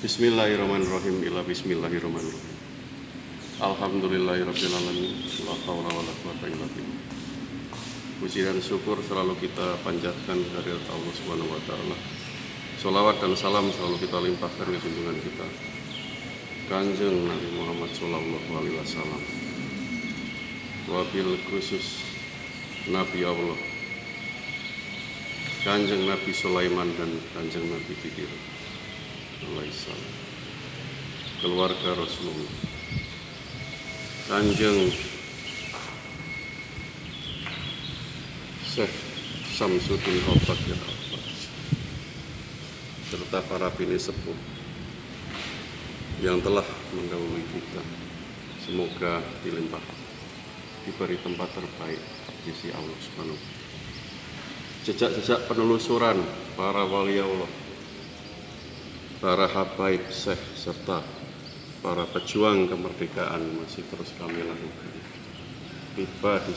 Bismillahirrahmanirrahim. Bismillahirrahmanirrahim. Alhamdulillahirabbil alamin. La haula wala quwwata illa billah. Puji dan syukur selalu kita panjatkan kehadirat Allah Subhanahu wa taala. Sholawat dan salam selalu kita limpahkan ke junjungan kita Kanjeng Nabi Muhammad sallallahu alaihi wasallam. Wabil khusus Nabi Allah Kanjeng Nabi Sulaiman dan Kanjeng Nabi Khidir alaihissalam, keluarga Rasulullah, Kanjeng Syekh Samsuddin Al-Fakir serta para bini sepuh yang telah mendahului kita. Semoga diberi tempat terbaik di sisi Allah Subhanahu. Jejak-jejak penelusuran para wali Allah, para habaib syekh serta para pejuang kemerdekaan masih terus kami lakukan. Tiba di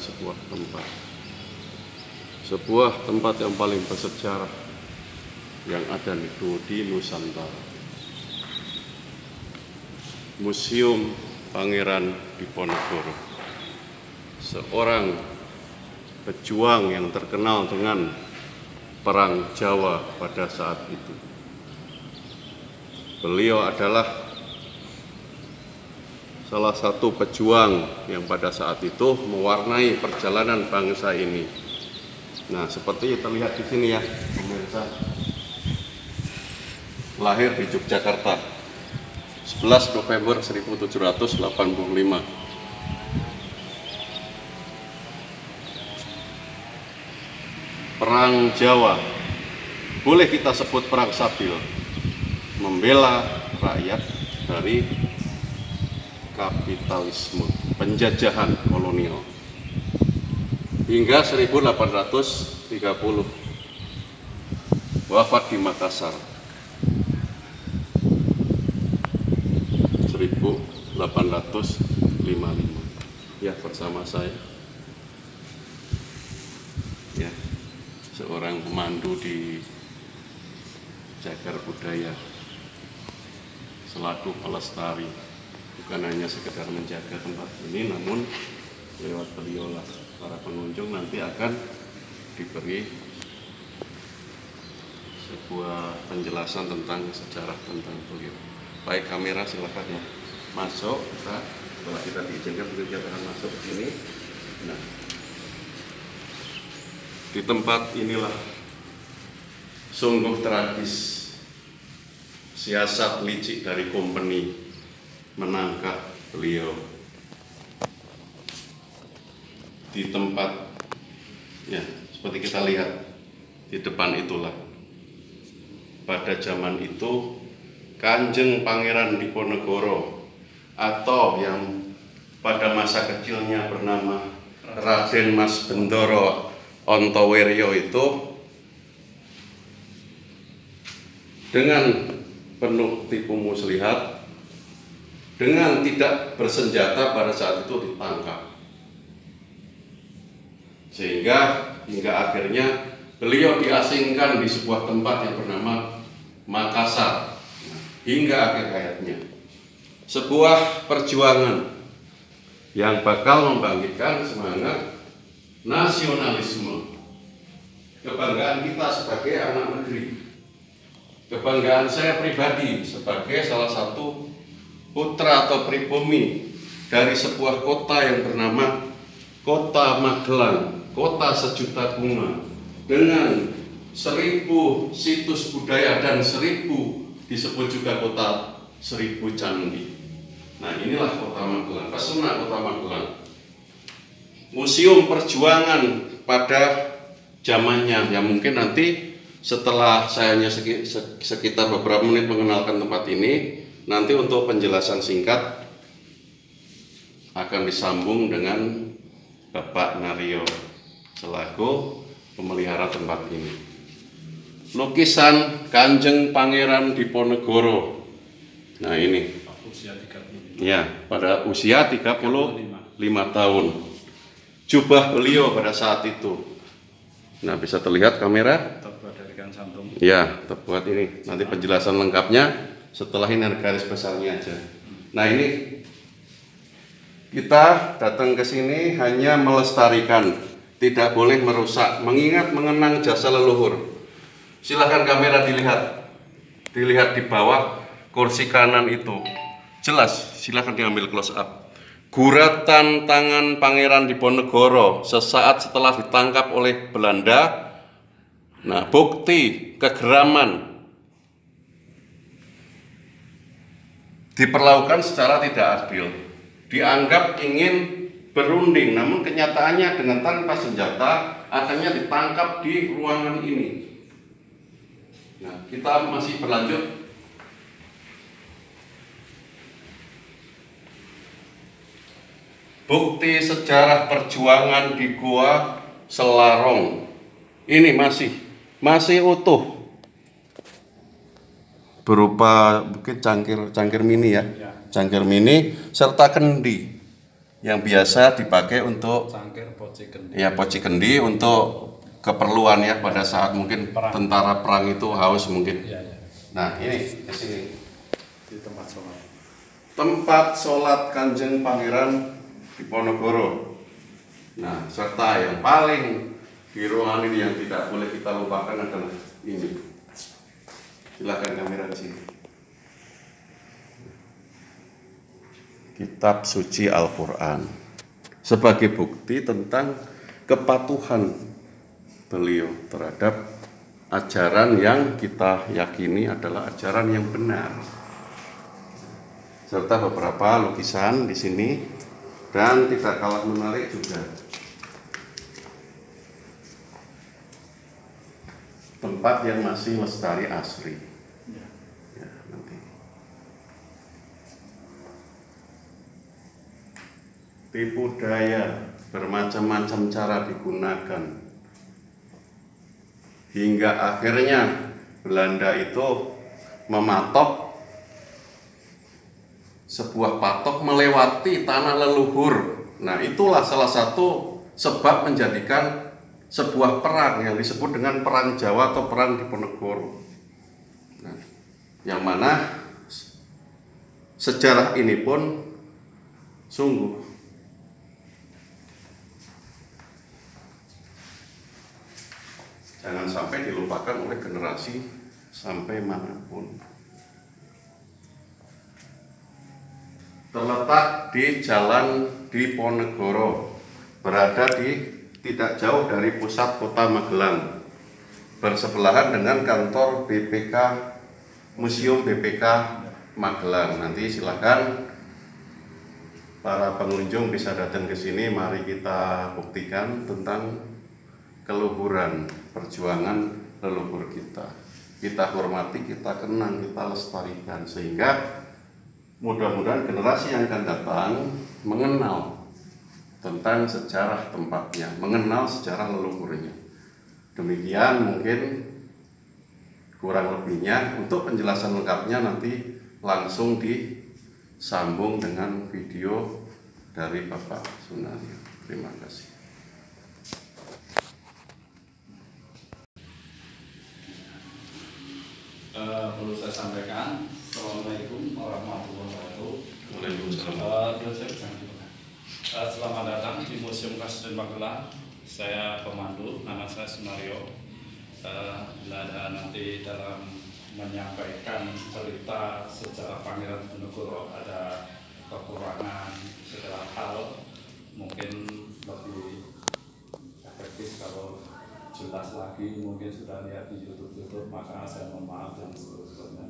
sebuah tempat yang paling bersejarah yang ada di Nusantara, Museum Pangeran Diponegoro, seorang pejuang yang terkenal dengan Perang Jawa pada saat itu. Beliau adalah salah satu pejuang yang pada saat itu mewarnai perjalanan bangsa ini. Nah, seperti terlihat di sini ya, pemirsa. Lahir di Yogyakarta 11 November 1785. Perang Jawa, boleh kita sebut perang Sabil, membela rakyat dari kapitalisme, penjajahan kolonial. Hingga 1830 wafat di Makassar. 1855. Ya, bersama saya ya, seorang pemandu di Cagar Budaya selaku pelestari, bukan hanya sekedar menjaga tempat ini, namun lewat beliaulah para pengunjung nanti akan diberi sebuah penjelasan tentang sejarah tentang beliau. Baik, kamera silakan ya, masuk. Setelah kita diizinkan kita akan masuk ke sini. Nah, di tempat inilah sungguh tragis siasat licik dari kompeni menangkap beliau. Di tempat ya, seperti kita lihat di depan itulah, pada zaman itu Kanjeng Pangeran Diponegoro atau yang pada masa kecilnya bernama Raden Mas Bendoro Ontowiryo itu dengan penuh tipu muslihat, dengan tidak bersenjata pada saat itu ditangkap, sehingga hingga akhirnya beliau diasingkan di sebuah tempat yang bernama Makassar hingga akhir hayatnya. Sebuah perjuangan yang bakal membangkitkan semangat nasionalisme, kebanggaan kita sebagai anak negeri, kebanggaan saya pribadi sebagai salah satu putra atau pribumi dari sebuah kota yang bernama Kota Magelang, kota sejuta bunga, dengan 1000 situs budaya dan 1000 disebut juga kota 1000 candi. Nah, inilah Kota Magelang, pesona Kota Magelang, museum perjuangan pada zamannya. Yang mungkin nanti setelah saya hanya sekitar beberapa menit mengenalkan tempat ini, nanti untuk penjelasan singkat akan disambung dengan Bapak Naryo selaku pemelihara tempat ini. Lukisan Kanjeng Pangeran Diponegoro. Nah, ini ya, pada usia 35 tahun. Jubah beliau pada saat itu. Nah, bisa terlihat kamera? Terbuat dari ikan santung. Ya, terbuat ini. Nanti penjelasan lengkapnya Setelah ini garis besarnya aja. Nah ini kita datang ke sini hanya melestarikan, tidak boleh merusak, mengingat mengenang jasa leluhur. Silahkan kamera dilihat, dilihat di bawah kursi kanan itu, jelas. Silahkan diambil close up. Guratan tangan Pangeran Diponegoro sesaat setelah ditangkap oleh Belanda. Nah, bukti kegeraman diperlakukan secara tidak adil, dianggap ingin berunding, namun kenyataannya dengan tanpa senjata akhirnya ditangkap di ruangan ini. Nah, kita masih berlanjut. Bukti sejarah perjuangan di Goa Selarong ini masih utuh, berupa bukit cangkir mini ya, cangkir mini serta kendi yang biasa dipakai untuk cangkir poci kendi. Ya, poci kendi untuk keperluan ya pada saat mungkin tentara perang itu haus mungkin. Nah ini di sini di tempat sholat Kanjeng Pangeran Diponegoro. Nah serta yang paling di ruangan ini yang tidak boleh kita lupakan adalah ini. Silakan kamera di sini. Kitab suci Al-Quran sebagai bukti tentang kepatuhan beliau terhadap ajaran yang kita yakini adalah ajaran yang benar. Serta beberapa lukisan di sini dan tidak kalah menarik juga tempat yang masih lestari asri. Ya, nanti. Tipu daya bermacam-macam cara digunakan hingga akhirnya Belanda itu mematok sebuah patok melewati tanah leluhur. Nah itulah salah satu sebab menjadikan sebuah perang yang disebut dengan Perang Jawa atau Perang Diponegoro. Nah, yang mana sejarah ini pun sungguh jangan sampai dilupakan oleh generasi sampai manapun. Terletak di Jalan Diponegoro, berada di tidak jauh dari pusat kota Magelang, bersebelahan dengan kantor BPK, Museum BPK Magelang. Nanti silakan para pengunjung bisa datang ke sini, mari kita buktikan tentang keluhuran perjuangan leluhur kita. Kita hormati, kita kenang, kita lestarikan, sehingga mudah-mudahan generasi yang akan datang mengenal tentang sejarah tempatnya, mengenal sejarah leluhurnya. Demikian mungkin kurang lebihnya. Untuk penjelasan lengkapnya nanti langsung disambung dengan video dari Bapak Sunaryo. Terima kasih. Perlu saya sampaikan, Assalamualaikum warahmatullahi wabarakatuh. Waalaikumsalam. Selamat datang di Museum Kasuden Magelang. Saya pemandu, nama saya Sunaryo. Bila ada nanti dalam menyampaikan cerita sejarah Pangeran Diponegoro ada kekurangan segala hal, mungkin lebih efektif kalau jelas lagi, mungkin sudah lihat di YouTube, maka saya mohon maaf dan seterusnya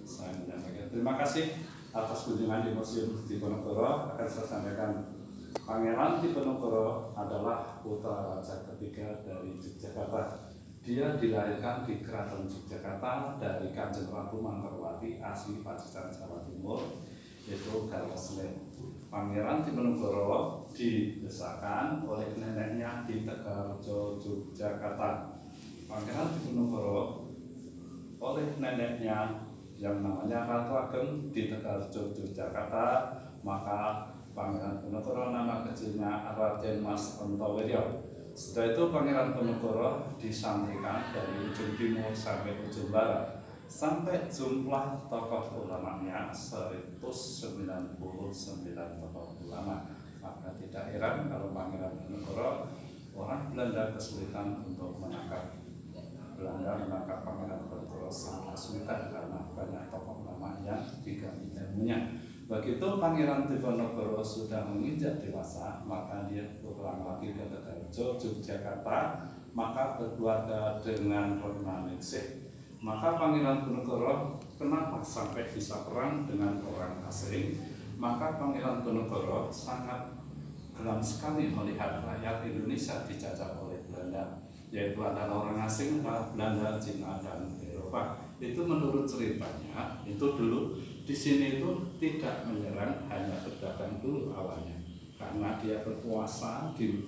saya menyampaikan. Terima kasih atas kunjungan di Museum Diponegoro. Akan saya sampaikan, Pangeran Diponegoro adalah putra raja ketiga dari Yogyakarta. Dia dilahirkan di Keraton Yogyakarta dari Kanjeng Ratu Manggarwati asli Pacitan, Jawa Timur, yaitu Garwaslen. Pangeran Diponegoro dibesarkan oleh neneknya di Tegalrejo, Yogyakarta. Pangeran Diponegoro oleh neneknya yang namanya Ratu Ageng di Tegalrejo, Yogyakarta, maka Pangeran Diponegoro nama kecilnya Raden Mas Ontowiryo. Setelah itu Pangeran Diponegoro disantrikan dari ujung timur sampai ujung barat. sampai jumlah tokoh ulamanya 199 tokoh ulama. Maka tidak heran kalau Pangeran Diponegoro, orang Belanda kesulitan untuk menangkap Pangeran Diponegoro sangat kesulitan karena banyak tokoh ulama yang diganti ilmunya. Begitu Pangeran Diponegoro sudah menginjak dewasa, maka dia pulang lagi ke Tegalrejo, Yogyakarta, maka berkeluarga dengan Romaningsih. Maka Pangeran Diponegoro kenapa sampai bisa perang dengan orang asing? Maka Pangeran Diponegoro sangat geram sekali melihat rakyat Indonesia dijajah oleh Belanda, yaitu adalah orang asing, Belanda, Cina, dan Eropa. Itu menurut ceritanya, itu dulu di sini itu tidak menyerang, hanya berdagang dulu awalnya. Karena dia berkuasa di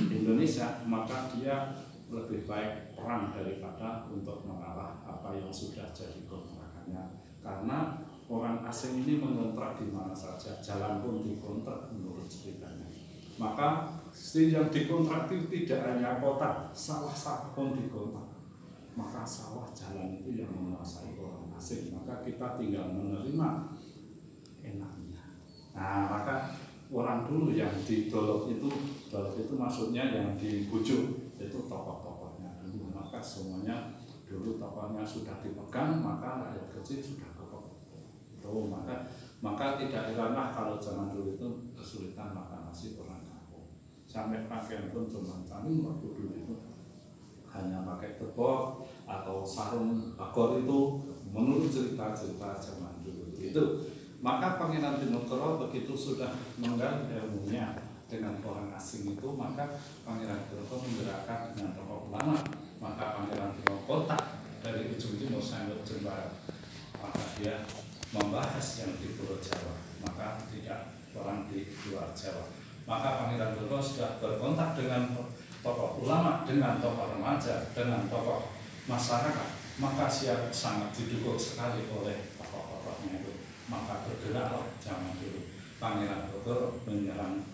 Indonesia, maka dia lebih baik perang daripada untuk mengalah apa yang sudah jadi kontrakannya. Karena orang asing ini mengontrak di mana saja, jalan pun dikontrak menurut ceritanya. Maka yang dikontrak itu tidak hanya kota, sawah-sawah pun dikontrak. Maka sawah jalan itu yang menguasai orang asing. Maka kita tinggal menerima enaknya. Nah, maka orang dulu yang didolok itu maksudnya yang dibujuk itu tokoh-tokohnya dulu. Maka semuanya dulu tokohnya sudah dipegang, maka rakyat kecil sudah maka tidak heranlah kalau zaman dulu itu kesulitan makan nasi orang kampung. Sampai pakaian pun cuma saling waktu dulu itu hanya pakai tebok atau sarung bagor itu menurut cerita-cerita zaman dulu itu. Maka Pangeran Diponegoro begitu sudah menggali ilmunya dengan orang asing itu, maka Pangeran Diponegoro menggerakkan dengan tokoh ulama. Maka Pangeran Diponegoro kontak dari ujung timur sampai ujung barat. Maka dia membahas yang di Pulau Jawa, maka tidak orang di luar Jawa. Maka Pangeran Diponegoro sudah berkontak dengan tokoh ulama, dengan tokoh remaja, dengan tokoh masyarakat. Maka dia sangat didukung sekali oleh tokoh-tokohnya itu. Maka bergeraklah zaman dulu Pangeran Diponegoro menyerang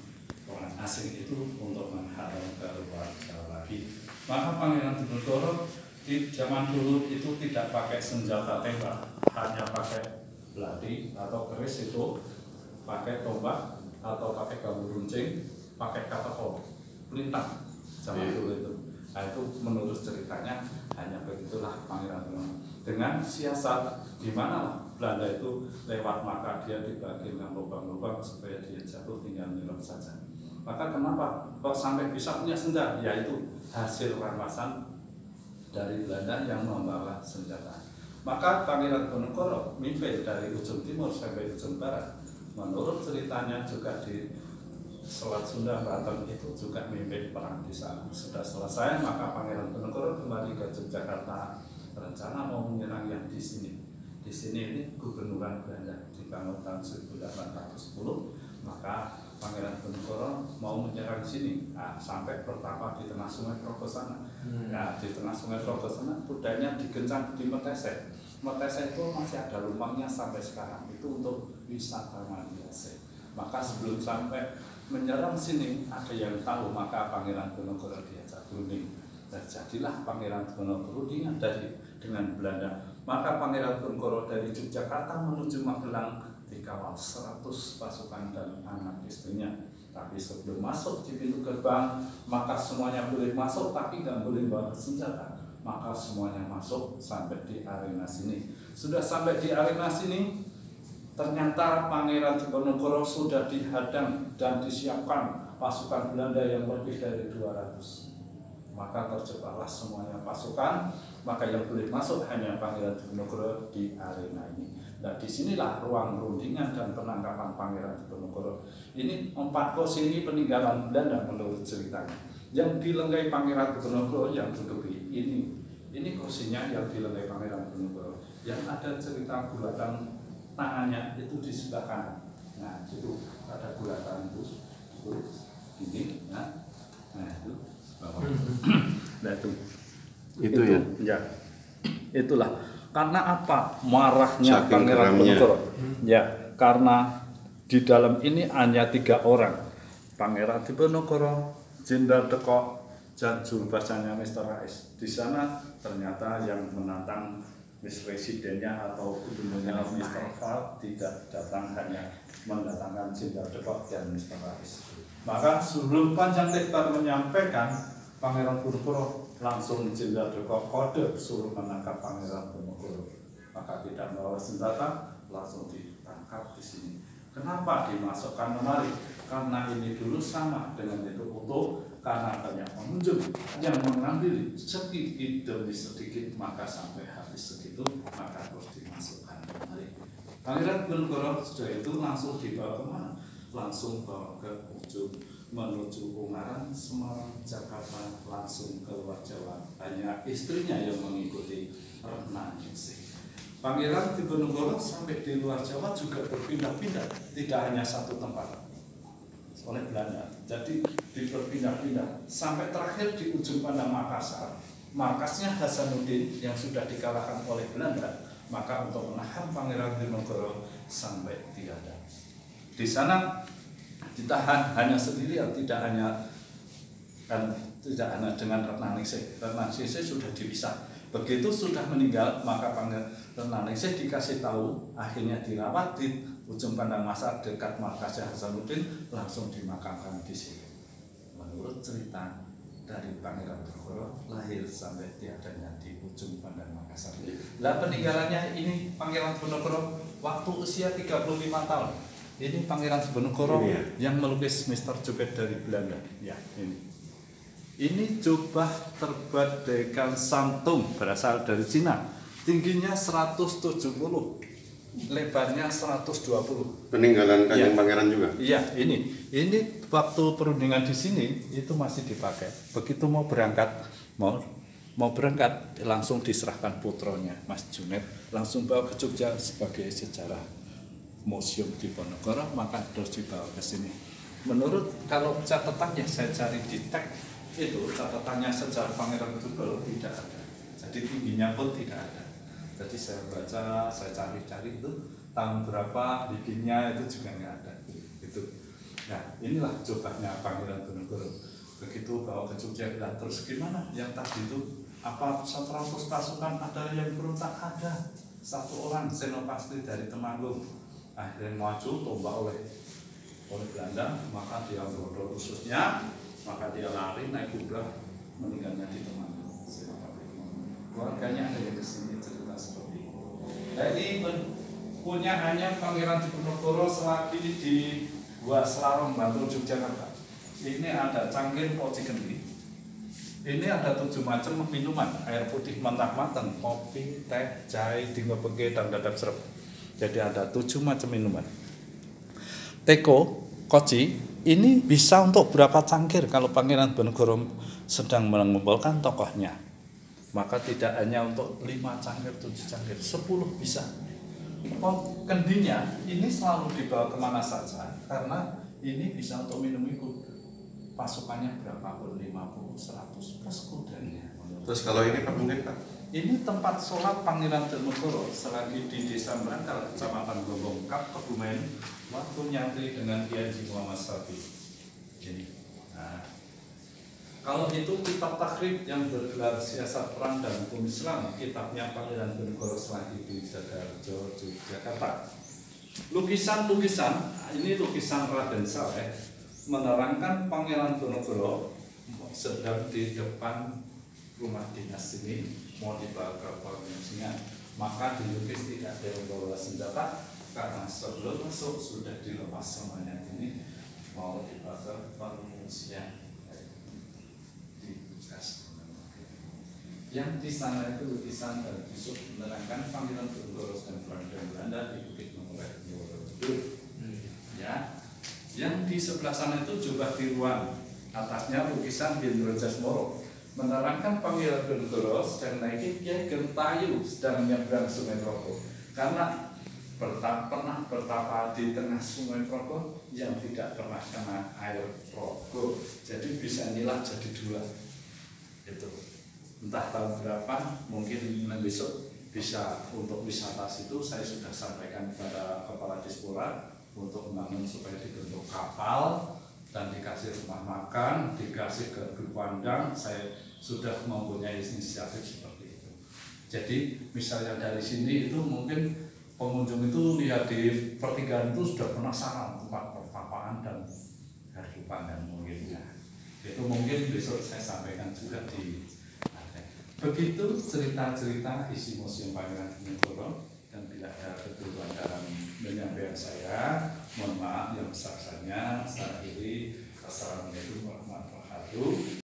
orang asing itu untuk menghadang ke luar Jawa lagi. Maka Pangeran Diponegoro di zaman dulu itu tidak pakai senjata tembak, hanya pakai belati atau keris, itu pakai tombak atau pakai bambu runcing, pakai katapult, pelintang zaman dulu itu. Nah, itu menurut ceritanya hanya begitulah Pangeran Diponegoro dengan siasat di mana Belanda itu lewat, maka dia dibagi dengan lubang-lubang supaya dia jatuh tinggal nyerap saja. Maka kenapa kok sampai bisa punya senjata? Yaitu hasil rampasan dari Belanda yang membawa senjata. Maka Pangeran Diponegoro mimpin dari ujung timur sampai ujung barat. Menurut ceritanya juga di Selat Sunda, Banten itu juga mimpin perang di sana. Sudah selesai, maka Pangeran Diponegoro kembali ke Yogyakarta. Rencana mau menyerang yang di sini. Di sini ini gubernuran Belanda dibangun tahun 1810. Maka Pangeran Diponegoro mau menyerang sini. Nah, sampai bertapa di tengah Sungai Progo sana. Nah, di tengah Sungai Progo sana kudanya digencang di Metesek. Metesek itu masih ada lubangnya sampai sekarang. Itu untuk wisata biasa. Maka sebelum sampai menyerang sini, ada yang tahu, maka Pangeran Diponegoro diajak berunding. Dan jadilah Pangeran Diponegoro dengan Belanda. Maka Pangeran Diponegoro dari Yogyakarta menuju Magelang dikawal 100 pasukan dan anak istrinya. Tapi sebelum masuk di pintu gerbang, maka semuanya boleh masuk, tapi nggak boleh bawa senjata. Maka semuanya masuk sampai di arena sini. Sudah sampai di arena sini, ternyata Pangeran Diponegoro sudah dihadang dan disiapkan pasukan Belanda yang lebih dari 200. Maka terjebaklah semuanya pasukan, maka yang boleh masuk hanya Pangeran Diponegoro di arena ini. Nah, disinilah ruang rundingan dan penangkapan Pangeran Diponegoro. Ini 4 kos ini peninggalan Belanda menurut ceritanya. Yang dilenggai Pangeran Diponegoro yang duduk ini kursinya yang dilenggai Pangeran Diponegoro. Yang ada cerita bulatan tangannya itu di sebelah kanan. Nah, itu ada bulatan itu ini, nah itu bawah. Nah itu ya. Itulah karena apa marahnya Pangeran Diponegoro. Ya, karena di dalam ini hanya 3 orang. Pangeran Diponegoro, Jenderal Dekok, dan juru bahasanya Mr. Rais. Di sana ternyata yang menantang Presidennya atau gubernurnya Mr. Fal tidak datang, hanya mendatangkan Jenderal de Kock dan Mr. Rais. Maka sebelum panjang lebar menyampaikan, Pangeran Diponegoro langsung Jenderal de Kock kode suruh menangkap Pangeran Diponegoro. Maka tidak membawa senjata, langsung ditangkap di sini. Kenapa dimasukkan kemari? Karena ini dulu sama dengan itu utuh, karena banyak pengunjung yang mengambil sedikit demi sedikit, maka sampai habis segitu, maka harus dimasukkan kemari. Pangeran Diponegoro sudah itu langsung dibawa kemana? Langsung bawa ke ujung, menuju Ungaran, Semarang, Jakarta, langsung ke luar Jawa. Hanya istrinya yang mengikuti Retna Ningsih. Pangeran Diponegoro sampai di luar Jawa juga berpindah-pindah, tidak hanya satu tempat oleh Belanda. Jadi diperpindah-pindah sampai terakhir di ujung pandang Makassar. Markasnya Hasanuddin yang sudah dikalahkan oleh Belanda. Maka untuk menahan Pangeran Diponegoro sampai tiada. Di sana ditahan hanya sendirian, tidak hanya dengan Retna Ningsih. Retna Ningsih sudah dipisah. Begitu sudah meninggal, maka Pangeran Retna Ningsih dikasih tahu, akhirnya dirawat di ujung pandang Makassar dekat markasnya Hasanuddin, langsung dimakamkan di sini. Menurut cerita dari Pangeran Diponegoro, lahir sampai tiadanya di ujung pandang Makassar. Lah peninggalannya ini Pangeran Diponegoro waktu usia 35 tahun. Ini Pangeran Diponegoro yang melukis Mr. Joget dari Belanda. Ya, ini. Ini jubah terbuat dari kain santung, berasal dari Cina. Tingginya 170. Lebarnya 120. Peninggalan Kanjeng Ya. Pangeran juga. Iya, ini waktu perundingan di sini itu masih dipakai. Begitu mau berangkat langsung diserahkan putronya Mas Junet, langsung bawa ke Jogja sebagai sejarah Museum Diponegoro, maka terus dibawa ke sini. Menurut kalau catatannya saya cari di teks itu, catatannya sejarah Pangeran Diponegoro tidak ada. Jadi tingginya pun tidak ada. Jadi saya baca, saya cari-cari itu tahun berapa bikinnya itu juga nggak ada. Gitu. Nah, inilah jubahnya Pangeran Diponegoro. Begitu bawa ke Jogja, dan terus gimana? Yang tadi itu apa 100 pasukan ada yang berontak? Ada satu orang senopati dari Temanggung. Akhirnya maju tombak oleh Belanda, maka dia bodoh khususnya, maka dia lari naik kuda, meninggalnya di Temanggung. Keluarganya ada yang kesini cerita seperti itu. Jadi punya hanya Pangeran Diponegoro selagi di Gua Selarong, Bantul, Yogyakarta. Ini ada cangkir poci kendi. Ini ada 7 macam minuman, air putih mentah matang, kopi, teh, jahe, dingo pege, dan dadap serep. Jadi ada 7 macam minuman. Teko, koci, ini bisa untuk berapa cangkir kalau Pangeran Diponegoro sedang mengumpulkan tokohnya. Maka tidak hanya untuk 5 cangkir, 7 cangkir, 10 bisa. Kendinya ini selalu dibawa kemana saja, karena ini bisa untuk minum ikut. Pasukannya berapapun, 50, 100, plus kudanya. Terus kalau ini Pak mungkin Pak? Ini tempat sholat Pangeran Diponegoro selagi di Desa Merangkal, Kecamatan Gombong Kap, Kebumen, waktu nyantri dengan Kiai Haji Muhammad Syafi'i. Ini. Nah, kalau itu kitab takrib yang bergelar siasat perang dan hukum Islam, kitabnya Pangeran Diponegoro selagi di Sidoarjo, Yogyakarta. Lukisan-lukisan, ini lukisan Raden Saleh, menerangkan Pangeran Diponegoro sedang di depan rumah dinas ini mau dibawa ke pengungsian, maka dilukis tidak ada yang membawa senjata karena sebelum masuk sudah dilepas semuanya, ini mau dibawa ke pengungsian. Yang di sana itu lukisan dan busuk menerangkan Pangeran Diponegoro dan perang dengan Belanda di Bukit Mengorek, ya. Yang di sebelah sana itu jubah tiruan, atasnya lukisan Hendro Jasmoro menerangkan Pangeran Diponegoro sedang naiki Kiai Gentayu sedang menyeberang Sungai Progo, karena pernah bertapa di tengah Sungai Progo yang tidak pernah kena air Progo, jadi bisa nyilat jadi 2 itu. Entah tahun berapa, mungkin besok bisa untuk wisata situ. Saya sudah sampaikan kepada Kepala Dispora untuk membangun supaya dibentuk kapal dan dikasih rumah makan, dikasih gardu pandang. Saya sudah mempunyai inisiatif seperti itu. Jadi misalnya dari sini itu mungkin pengunjung itu lihat di pertigaan itu sudah penasaran tempat pertapaan dan kehidupan dan mungkin itu mungkin besok saya sampaikan juga di begitu cerita-cerita isi Museum Pangeran Diponegoro. Dan bila ada kebutuhan dalam menyampaikan saya, mohon maaf yang besar-besarnya. Saya akhiri, wassalamualaikum warahmatullahi wabarakatuh.